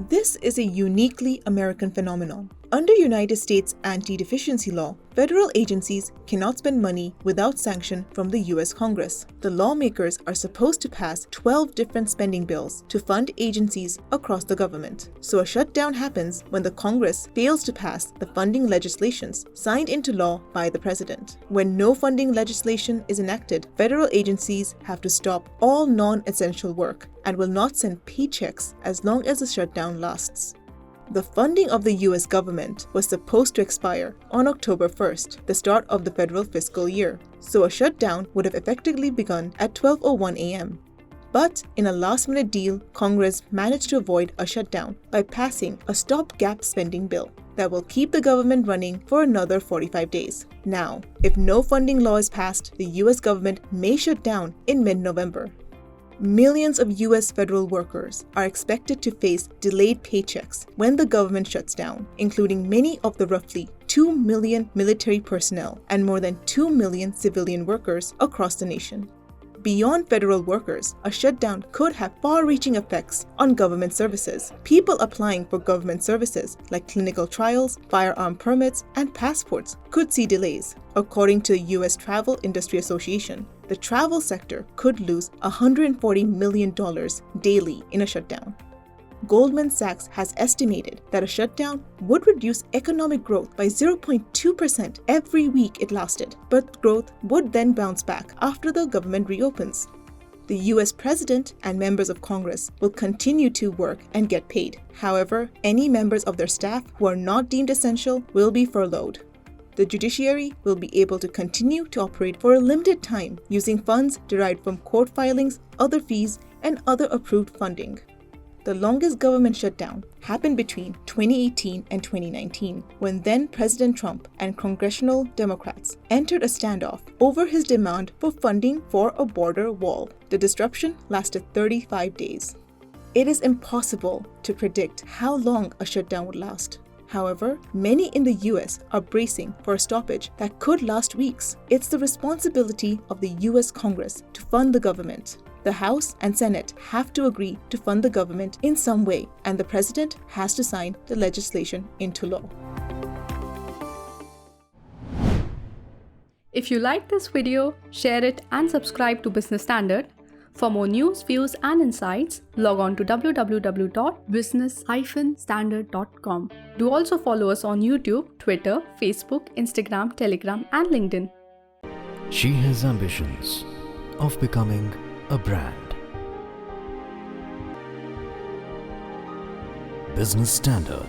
This is a uniquely American phenomenon. Under United States anti-deficiency law, federal agencies cannot spend money without sanction from the US Congress. The lawmakers are supposed to pass 12 different spending bills to fund agencies across the government. So a shutdown happens when the Congress fails to pass the funding legislations signed into law by the president. When no funding legislation is enacted, federal agencies have to stop all non-essential work and will not send paychecks as long as the shutdown lasts. The funding of the US government was supposed to expire on October 1st, the start of the federal fiscal year, so a shutdown would have effectively begun at 12:01 a.m. But in a last-minute deal, Congress managed to avoid a shutdown by passing a stopgap spending bill that will keep the government running for another 45 days. Now, if no funding law is passed, the US government may shut down in mid-November. Millions of US federal workers are expected to face delayed paychecks when the government shuts down, including many of the roughly 2 million military personnel and more than 2 million civilian workers across the nation. Beyond federal workers, a shutdown could have far-reaching effects on government services. People applying for government services like clinical trials, firearm permits, and passports could see delays. According to the US Travel Industry Association, the travel sector could lose $140 million daily in a shutdown. Goldman Sachs has estimated that a shutdown would reduce economic growth by 0.2% every week it lasted, but growth would then bounce back after the government reopens. The US president and members of Congress will continue to work and get paid. However, any members of their staff who are not deemed essential will be furloughed. The judiciary will be able to continue to operate for a limited time using funds derived from court filings, other fees, and other approved funding. The longest government shutdown happened between 2018 and 2019, when then President Trump and congressional Democrats entered a standoff over his demand for funding for a border wall. The disruption lasted 35 days. It is impossible to predict how long a shutdown would last. However, many in the US are bracing for a stoppage that could last weeks. It's the responsibility of the US Congress to fund the government. The House and Senate have to agree to fund the government in some way, and the president has to sign the legislation into law. If you like this video, share it and subscribe to Business Standard. For more news, views and insights, log on to www.business-standard.com. Do also follow us on YouTube, Twitter, Facebook, Instagram, Telegram and LinkedIn. She has ambitions of becoming a brand. Business Standard.